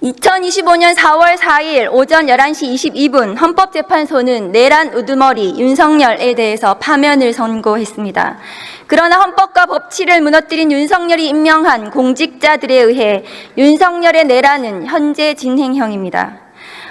2025년 4월 4일 오전 11시 22분 헌법재판소는 내란 우두머리 윤석열에 대해서 파면을 선고했습니다. 그러나 헌법과 법치를 무너뜨린 윤석열이 임명한 공직자들에 의해 윤석열의 내란은 현재 진행형입니다.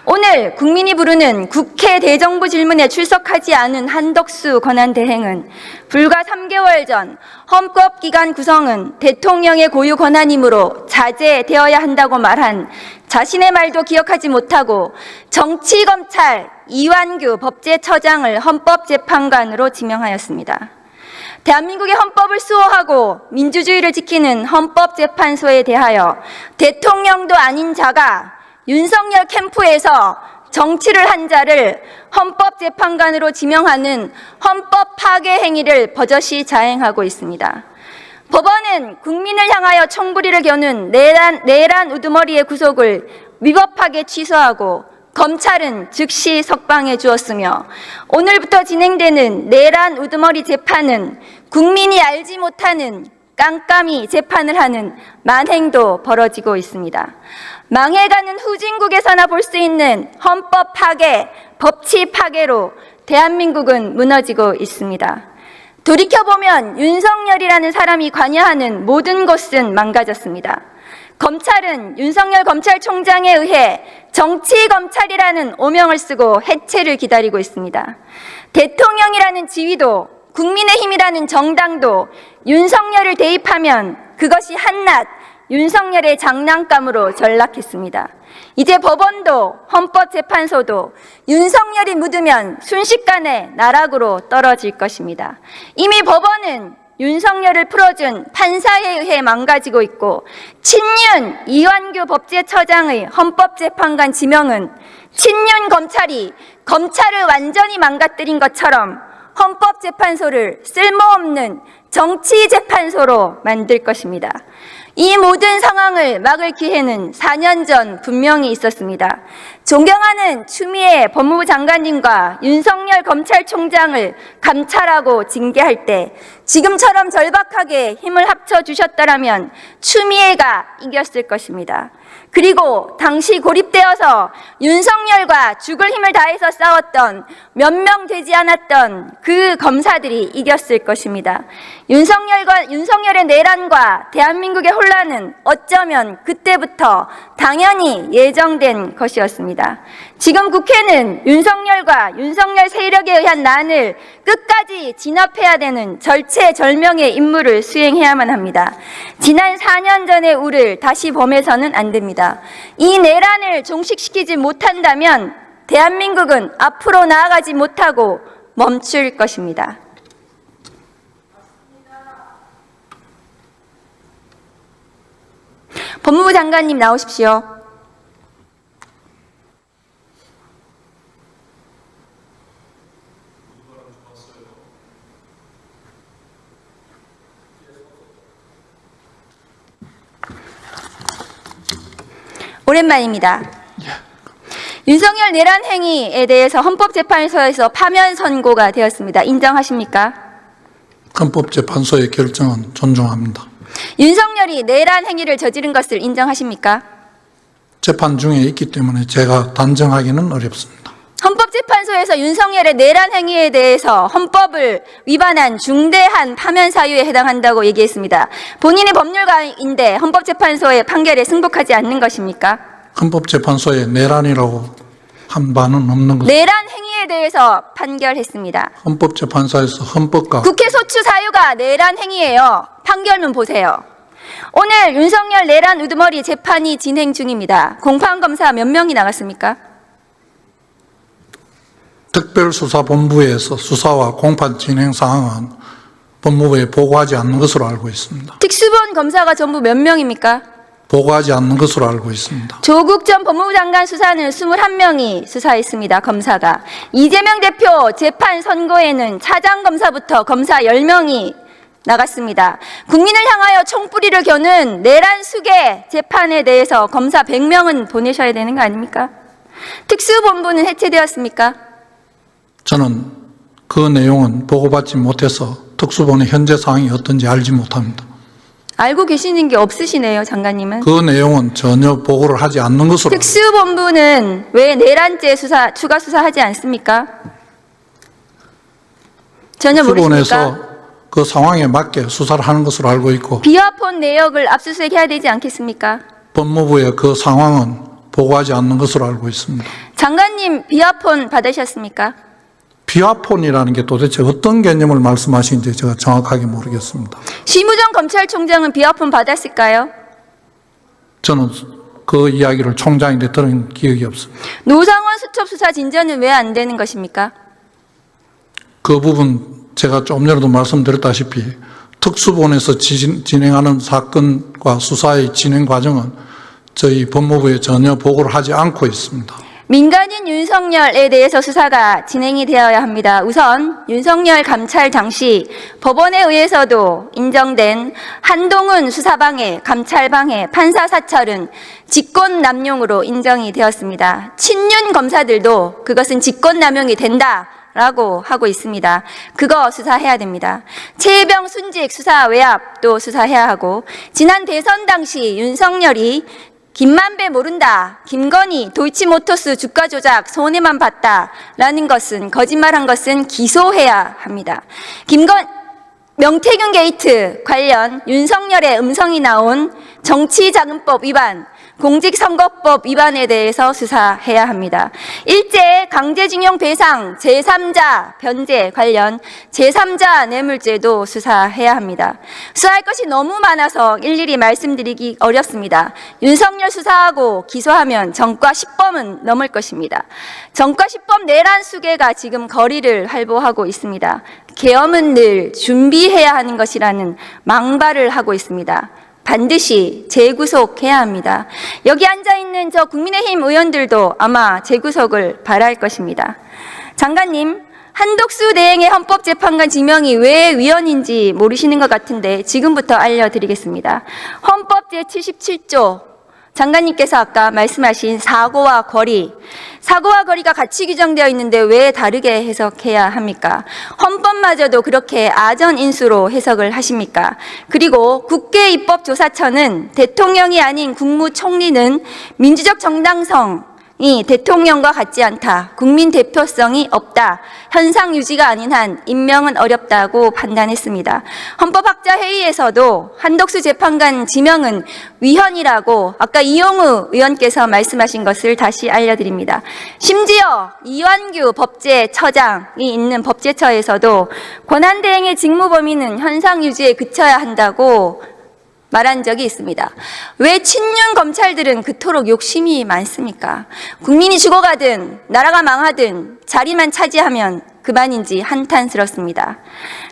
오늘 국민이 부르는 국회 대정부 질문에 출석하지 않은 한덕수 권한대행은 불과 3개월 전 헌법기관 구성은 대통령의 고유 권한이므로 자제되어야 한다고 말한 자신의 말도 기억하지 못하고 정치검찰 이완규 법제처장을 헌법재판관으로 지명하였습니다. 대한민국의 헌법을 수호하고 민주주의를 지키는 헌법재판소에 대하여 대통령도 아닌 자가 윤석열 캠프에서 정치를 한 자를 헌법재판관으로 지명하는 헌법 파괴 행위를 버젓이 자행하고 있습니다. 법원은 국민을 향하여 총부리를 겨눈 내란 우두머리의 구속을 위법하게 취소하고 검찰은 즉시 석방해 주었으며 오늘부터 진행되는 내란 우두머리 재판은 국민이 알지 못하는 깜깜이 재판을 하는 만행도 벌어지고 있습니다. 망해가는 후진국에서나 볼 수 있는 헌법 파괴, 법치 파괴로 대한민국은 무너지고 있습니다. 돌이켜보면 윤석열이라는 사람이 관여하는 모든 것은 망가졌습니다. 검찰은 윤석열 검찰총장에 의해 정치검찰이라는 오명을 쓰고 해체를 기다리고 있습니다. 대통령이라는 지위도 국민의힘이라는 정당도 윤석열을 대입하면 그것이 한낱 윤석열의 장난감으로 전락했습니다. 이제 법원도 헌법재판소도 윤석열이 묻으면 순식간에 나락으로 떨어질 것입니다. 이미 법원은 윤석열을 풀어준 판사에 의해 망가지고 있고 친윤 이완규 법제처장의 헌법재판관 지명은 친윤 검찰이 검찰을 완전히 망가뜨린 것처럼 헌법재판소를 쓸모없는 정치재판소로 만들 것입니다. 이 모든 상황을 막을 기회는 4년 전 분명히 있었습니다. 존경하는 추미애 법무부 장관님과 윤석열 검찰총장을 감찰하고 징계할 때 지금처럼 절박하게 힘을 합쳐주셨더라면 추미애가 이겼을 것입니다. 그리고 당시 고립되어서 윤석열과 죽을 힘을 다해서 싸웠던 몇 명 되지 않았던 그 검사들이 이겼을 것입니다. 윤석열의 내란과 대한민국의 혼란은 어쩌면 그때부터 당연히 예정된 것이었습니다. 지금 국회는 윤석열과 윤석열 세력에 의한 난을 끝까지 진압해야 되는 절체절명의 임무를 수행해야만 합니다. 지난 4년 전의 우를 다시 범해서는 안 됩니다. 이 내란을 종식시키지 못한다면 대한민국은 앞으로 나아가지 못하고 멈출 것입니다. 법무부 장관님 나오십시오. 오랜만입니다. 윤석열 내란 행위에 대해서 헌법재판소에서 파면 선고가 되었습니다. 인정하십니까? 헌법재판소의 결정은 존중합니다. 윤석열이 내란 행위를 저지른 것을 인정하십니까? 재판 중에 있기 때문에 제가 단정하기는 어렵습니다. 헌법재판소에서 윤석열의 내란 행위에 대해서 헌법을 위반한 중대한 파면 사유에 해당한다고 얘기했습니다. 본인이 법률가인데 헌법재판소의 판결에 승복하지 않는 것입니까? 헌법재판소에 내란이라고 한 바는 없는 것입니다. 내란 행위에 대해서 판결했습니다. 헌법재판소에서 헌법과 국회 소추 사유가 내란 행위예요. 판결문 보세요. 오늘 윤석열 내란 우두머리 재판이 진행 중입니다. 공판검사 몇 명이 나갔습니까? 특별수사본부에서 수사와 공판 진행 사항은 법무부에 보고하지 않는 것으로 알고 있습니다. 특수본 검사가 전부 몇 명입니까? 보고하지 않는 것으로 알고 있습니다. 조국 전 법무부 장관 수사는 21명이 수사했습니다. 검사가. 이재명 대표 재판 선고에는 차장검사부터 검사 10명이 나갔습니다. 국민을 향하여 총뿌리를 겨눈 내란 수계 재판에 대해서 검사 100명은 보내셔야 되는 거 아닙니까? 특수본부는 해체되었습니까? 저는 그 내용은 보고받지 못해서 특수본의 현재 상황이 어떤지 알지 못합니다. 알고 계시는 게 없으시네요, 장관님은. 그 내용은 전혀 보고를 하지 않는 것으로. 특수본부는 왜 내란죄 추가 수사하지 않습니까? 전혀 모르십니까? 수본에서 그 상황에 맞게 수사를 하는 것으로 알고 있고, 비화폰 내역을 압수수색해야 되지 않겠습니까? 법무부에 그 상황은 보고하지 않는 것으로 알고 있습니다. 장관님 비화폰 받으셨습니까? 비화폰이라는 게 도대체 어떤 개념을 말씀하시는지 제가 정확하게 모르겠습니다. 심우정 검찰총장은 비화폰 받았을까요? 저는 그 이야기를 총장인데 들은 기억이 없습니다. 노상원 수첩 수사 진전은 왜 안 되는 것입니까? 그 부분 제가 좀 전에도 말씀드렸다시피 특수본에서 진행하는 사건과 수사의 진행 과정은 저희 법무부에 전혀 보고를 하지 않고 있습니다. 민간인 윤석열에 대해서 수사가 진행이 되어야 합니다. 우선 윤석열 감찰 당시 법원에 의해서도 인정된 한동훈 수사방해, 감찰방해, 판사 사찰은 직권남용으로 인정이 되었습니다. 친윤 검사들도 그것은 직권남용이 된다라고 하고 있습니다. 그거 수사해야 됩니다. 최혜병 순직 수사 외압도 수사해야 하고, 지난 대선 당시 윤석열이 김만배 모른다, 김건희 도이치모터스 주가 조작 손해만 봤다라는 것은, 거짓말한 것은 기소해야 합니다. 명태균 게이트 관련 윤석열의 음성이 나온 정치자금법 위반, 공직선거법 위반에 대해서 수사해야 합니다. 일제 강제징용 배상 제3자 변제 관련 제3자 뇌물죄도 수사해야 합니다. 수사할 것이 너무 많아서 일일이 말씀드리기 어렵습니다. 윤석열 수사하고 기소하면 전과 10범은 넘을 것입니다. 전과 10범 내란 수괴가 지금 거리를 활보하고 있습니다. 계엄은 늘 준비해야 하는 것이라는 망발을 하고 있습니다. 반드시 재구속해야 합니다. 여기 앉아있는 저 국민의힘 의원들도 아마 재구속을 바랄 것입니다. 장관님, 한독수 대행의 헌법재판관 지명이 왜 위헌인지 모르시는 것 같은데 지금부터 알려드리겠습니다. 헌법 제77조, 장관님께서 아까 말씀하신 사고와 거리가 같이 규정되어 있는데 왜 다르게 해석해야 합니까? 헌법마저도 그렇게 아전인수로 해석을 하십니까? 그리고 국회입법조사처는 대통령이 아닌 국무총리는 민주적 정당성이 대통령과 같지 않다, 국민 대표성이 없다, 현상 유지가 아닌 한 임명은 어렵다고 판단했습니다. 헌법학자 회의에서도 한독수 재판관 지명은 위헌이라고 아까 이용우 의원께서 말씀하신 것을 다시 알려드립니다. 심지어 이완규 법제처장이 있는 법제처에서도 권한대행의 직무 범위는 현상 유지에 그쳐야 한다고 말한 적이 있습니다. 왜 친윤 검찰들은 그토록 욕심이 많습니까? 국민이 죽어가든 나라가 망하든 자리만 차지하면 그만인지 한탄스럽습니다.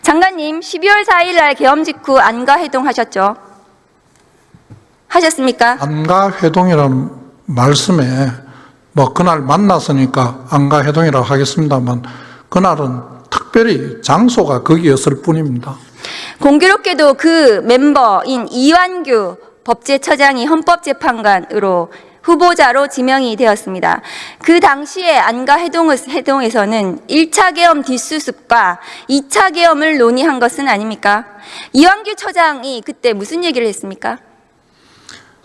장관님, 12월 4일 날 계엄 직후 안가회동 하셨죠? 하셨습니까? 안가회동이라는 말씀에 그날 만났으니까 안가회동이라고 하겠습니다만, 그날은 특별히 장소가 거기였을 뿐입니다. 공교롭게도 그 멤버인 이완규 법제처장이 헌법재판관으로 후보자로 지명이 되었습니다. 그 당시에 안가회동에서는 1차 계엄 뒷수습과 2차 계엄을 논의한 것은 아닙니까? 이완규 처장이 그때 무슨 얘기를 했습니까?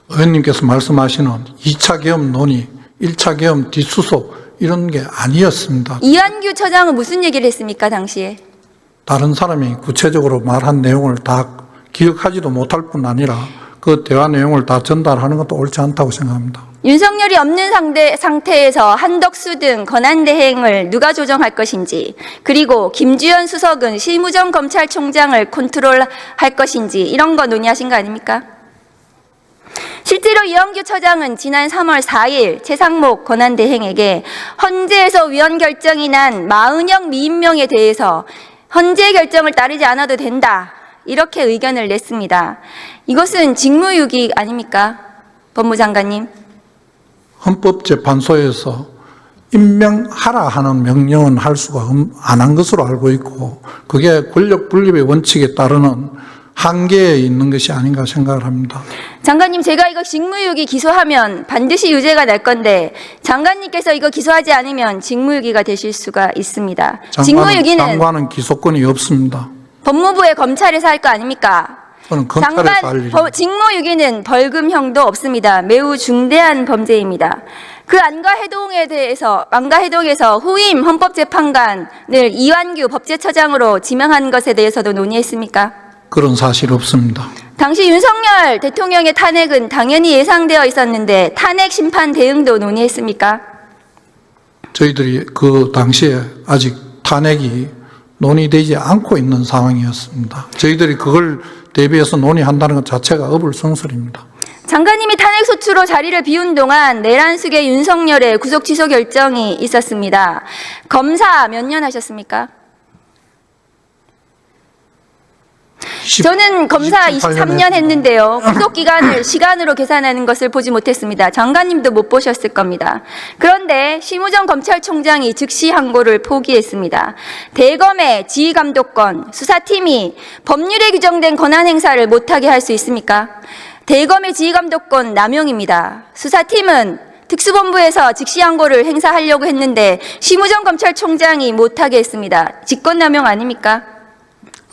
의원님께서 말씀하시는 2차 계엄 논의, 1차 계엄 뒷수습 이런 게 아니었습니다. 이완규 처장은 무슨 얘기를 했습니까, 당시에? 다른 사람이 구체적으로 말한 내용을 다 기억하지도 못할 뿐 아니라 그 대화 내용을 다 전달하는 것도 옳지 않다고 생각합니다. 윤석열이 없는 상태에서 한덕수 등 권한대행을 누가 조정할 것인지, 그리고 김주현 수석은 심우정 검찰총장을 컨트롤할 것인지 이런 거 논의하신 거 아닙니까? 실제로 이완규 처장은 지난 3월 4일 최상목 권한대행에게 헌재에서 위헌 결정이 난 마은영 미임명에 대해서 헌재 결정을 따르지 않아도 된다, 이렇게 의견을 냈습니다. 이것은 직무유기 아닙니까, 법무장관님? 헌법재판소에서 임명하라 하는 명령은 할 수가 안 한 것으로 알고 있고, 그게 권력 분립의 원칙에 따르는 한계에 있는 것이 아닌가 생각을 합니다. 장관님, 제가 이거 직무유기 기소하면 반드시 유죄가 날 건데 장관님께서 이거 기소하지 않으면 직무유기가 되실 수가 있습니다. 직무유기는 장관은 기소권이 없습니다. 법무부의 검찰에서 할 거 아닙니까? 그건 검찰에서 할 일입니다. 직무유기는 벌금형도 없습니다. 매우 중대한 범죄입니다. 그 안가해동에서 후임 헌법재판관을 이완규 법제처장으로 지명한 것에 대해서도 논의했습니까? 그런 사실 없습니다. 당시 윤석열 대통령의 탄핵은 당연히 예상되어 있었는데 탄핵 심판 대응도 논의했습니까? 저희들이 그 당시에 아직 탄핵이 논의되지 않고 있는 상황이었습니다. 저희들이 그걸 대비해서 논의한다는 것 자체가 어불성설입니다. 장관님이 탄핵소추로 자리를 비운 동안 내란숙의 윤석열의 구속 취소 결정이 있었습니다. 검사 몇 년 하셨습니까? 저는 검사 23년 했는데요. 구속 기간을 시간으로 계산하는 것을 보지 못했습니다. 장관님도 못 보셨을 겁니다. 그런데 심우정 검찰총장이 즉시 항고를 포기했습니다. 대검의 지휘감독권, 수사팀이 법률에 규정된 권한 행사를 못하게 할 수 있습니까? 대검의 지휘감독권 남용입니다. 수사팀은 특수본부에서 즉시 항고를 행사하려고 했는데 심우정 검찰총장이 못하게 했습니다. 직권남용 아닙니까?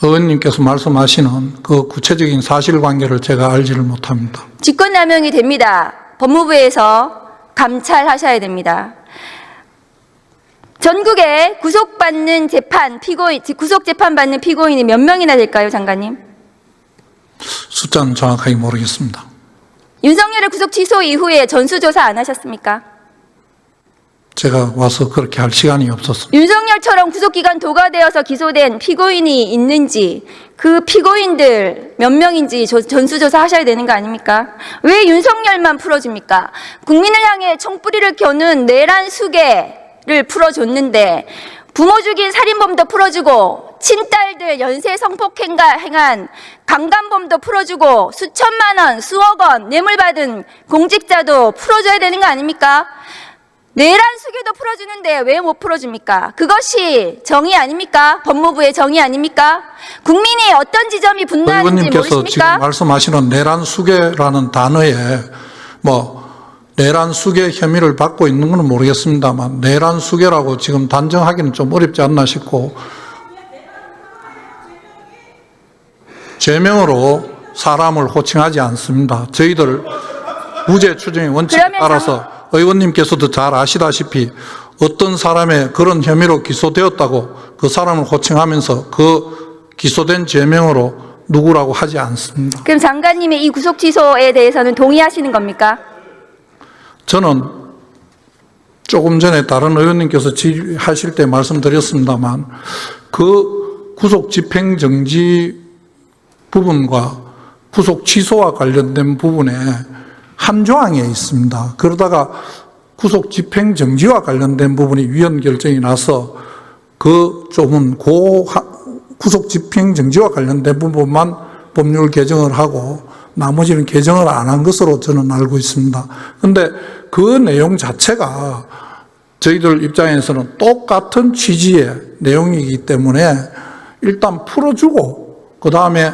의원님께서 말씀하시는 그 구체적인 사실관계를 제가 알지를 못합니다. 직권남용이 됩니다. 법무부에서 감찰하셔야 됩니다. 전국에 구속받는 구속 재판받는 피고인이 몇 명이나 될까요, 장관님? 숫자는 정확하게 모르겠습니다. 윤석열의 구속 취소 이후에 전수조사 안 하셨습니까? 제가 와서 그렇게 할 시간이 없었습니다. 윤석열처럼 구속기간 도가되어서 기소된 피고인이 있는지 그 피고인들 몇 명인지 전수조사 하셔야 되는 거 아닙니까? 왜 윤석열만 풀어줍니까? 국민을 향해 총뿌리를 겨눈 내란 수괴를 풀어줬는데 부모 죽인 살인범도 풀어주고 친딸들 연쇄 성폭행한 강간범도 풀어주고 수천만 원, 수억 원 뇌물받은 공직자도 풀어줘야 되는 거 아닙니까? 내란 수괴도 풀어주는데 왜 못 풀어줍니까? 그것이 정의 아닙니까? 법무부의 정의 아닙니까? 국민이 어떤 지점이 분노하는지 의원님께서 모르십니까? 지금 말씀하시는 내란 수괴라는 단어에 내란 수괴 혐의를 받고 있는 건 모르겠습니다만 내란 수괴라고 지금 단정하기는 좀 어렵지 않나 싶고 죄명으로 사람을 호칭하지 않습니다. 저희들 무죄 추정의 원칙에 따라서 의원님께서도 잘 아시다시피 어떤 사람의 그런 혐의로 기소되었다고 그 사람을 호칭하면서 그 기소된 죄명으로 누구라고 하지 않습니다. 그럼 장관님의 이 구속 취소에 대해서는 동의하시는 겁니까? 저는 조금 전에 다른 의원님께서 질의하실 때 말씀드렸습니다만 그 구속 집행정지 부분과 구속 취소와 관련된 부분에 한 조항에 있습니다. 그러다가 구속 집행 정지와 관련된 부분이 위헌 결정이 나서 그 조문 구속 집행 정지와 관련된 부분만 법률 개정을 하고 나머지는 개정을 안 한 것으로 저는 알고 있습니다. 그런데 그 내용 자체가 저희들 입장에서는 똑같은 취지의 내용이기 때문에 일단 풀어주고 그 다음에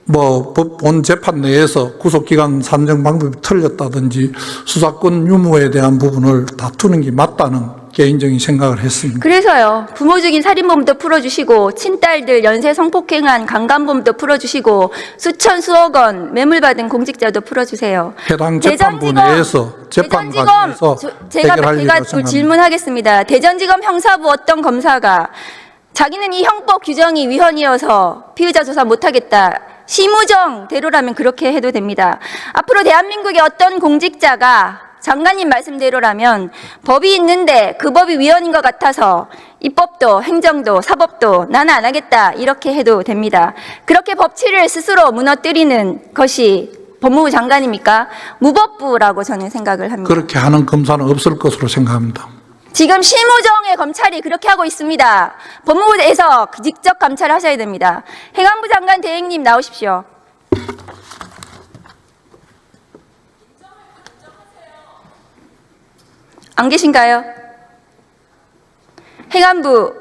본 재판 내에서 구속기간 산정 방법이 틀렸다든지 수사권 유무에 대한 부분을 다투는 게 맞다는 개인적인 생각을 했습니다. 그래서요. 부모 죽인 살인범도 풀어주시고 친딸들 연쇄 성폭행한 강간범도 풀어주시고 수천 수억 원 매물받은 공직자도 풀어주세요. 해당 재판부 내에서 재판 과정에서 해결할 일이라고 생각합니다. 질문하겠습니다. 대전지검 형사부 어떤 검사가 자기는 이 형법 규정이 위헌이어서 피의자 조사 못하겠다. 심우정대로라면 그렇게 해도 됩니다. 앞으로 대한민국의 어떤 공직자가 장관님 말씀대로라면 법이 있는데 그 법이 위헌인 것 같아서 입법도 행정도 사법도 나는 안 하겠다 이렇게 해도 됩니다. 그렇게 법치를 스스로 무너뜨리는 것이 법무부 장관입니까? 무법부라고 저는 생각을 합니다. 그렇게 하는 검사는 없을 것으로 생각합니다. 지금 심우정의 검찰이 그렇게 하고 있습니다. 법무부에서 직접 감찰하셔야 됩니다. 행안부 장관 대행님 나오십시오. 안 계신가요? 행안부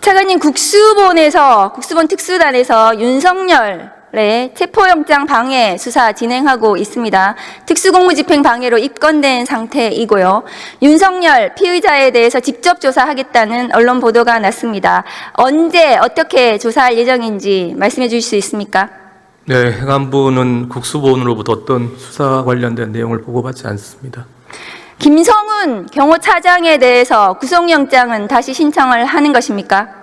차관님 국수본 특수단에서 윤석열 체포영장 방해 수사 진행하고 있습니다. 특수공무집행 방해로 입건된 상태이고요. 윤석열 피의자에 대해서 직접 조사하겠다는 언론 보도가 났습니다. 언제 어떻게 조사할 예정인지 말씀해 주실 수 있습니까? 네, 행안부는 국수본으로부터 어떤 수사 관련된 내용을 보고받지 않습니다. 김성훈 경호차장에 대해서 구속영장은 다시 신청을 하는 것입니까?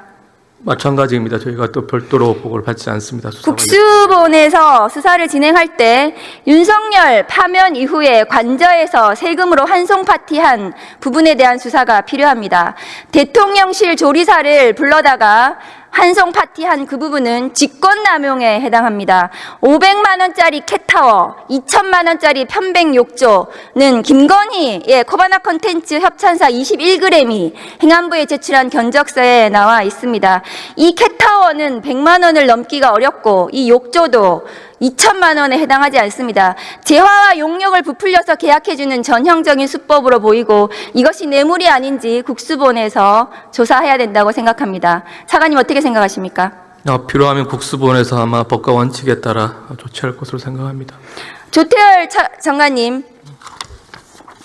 마찬가지입니다. 저희가 또 별도로 보고를 받지 않습니다. 수사 관련. 국수본에서 수사를 진행할 때 윤석열 파면 이후에 관저에서 세금으로 환송 파티한 부분에 대한 수사가 필요합니다. 대통령실 조리사를 불러다가 환송 파티한 그 부분은 직권남용에 해당합니다. 500만 원짜리 캣타워, 2천만 원짜리 편백 욕조는 김건희의 코바나 콘텐츠 협찬사 21g이 행안부에 제출한 견적서에 나와 있습니다. 이 캣타워는 100만 원을 넘기가 어렵고 이 욕조도 2천만 원에 해당하지 않습니다. 재화와 용역을 부풀려서 계약해주는 전형적인 수법으로 보이고 이것이 뇌물이 아닌지 국수본에서 조사해야 된다고 생각합니다. 차관님 어떻게 생각하십니까? 필요하면 국수본에서 아마 법과 원칙에 따라 조치할 것으로 생각합니다. 조태열 장관님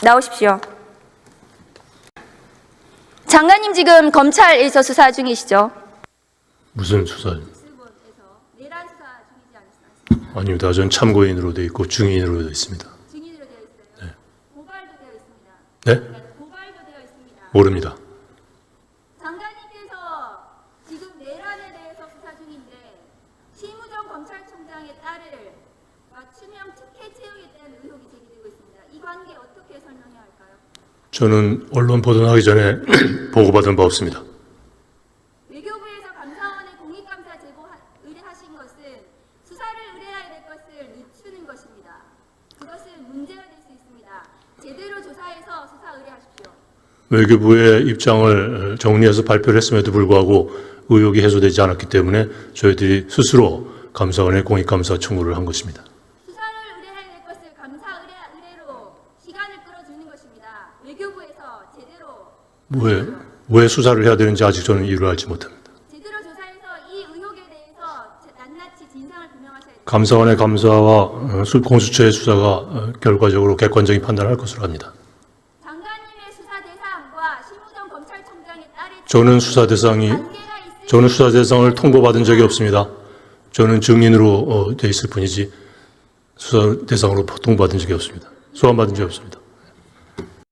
나오십시오. 장관님 지금 검찰에서 수사 중이시죠? 무슨 수사? 아닙니다. 전 참고인으로 되어 있고 중인으로 되어 있습니다. 증인으로 되어 있어요. 네. 고발도 되어 있습니다. 네? 고발도 되어 있습니다. 모릅니다. 장관님께서 지금 내란에 대해서 수사 중인데 심우정 검찰총장의 딸을 맞춤형 특혜 채용했다는 의혹이 제기되고 있습니다. 이 관계 어떻게 설명해야 할까요? 저는 언론 보도하기 전에 보고받은 바 없습니다. 외교부에서 감사원에 공익감사 제보 의뢰하신 것은 수사를 의뢰해야 될 것을 늦추는 것입니다. 그것은 문제가 될 수 있습니다. 제대로 조사해서 수사 의뢰하십시오. 외교부의 입장을 정리해서 발표를 했음에도 불구하고 의혹이 해소되지 않았기 때문에 저희들이 스스로 감사원에 공익감사 청구를 한 것입니다. 수사를 의뢰해야 될 것을 감사 의뢰로 시간을 끌어주는 것입니다. 외교부에서 제대로 왜 수사를 해야 되는지 아직 저는 이유를 알지 못합니다. 제대로 조사해서 이 의혹에 대해서 낱낱이 진상을 규명하셔야 됩니다. 감사원의 감사와 공수처의 수사가 결과적으로 객관적인 판단을 할 것으로 합니다. 장관님의 수사 대상과 심우정 검찰총장의 딸의 저는 수사 대상을 통보받은 적이 없습니다. 저는 증인으로 돼 있을 뿐이지 수사 대상으로 통보받은 적이 없습니다. 소환받은 적이 없습니다.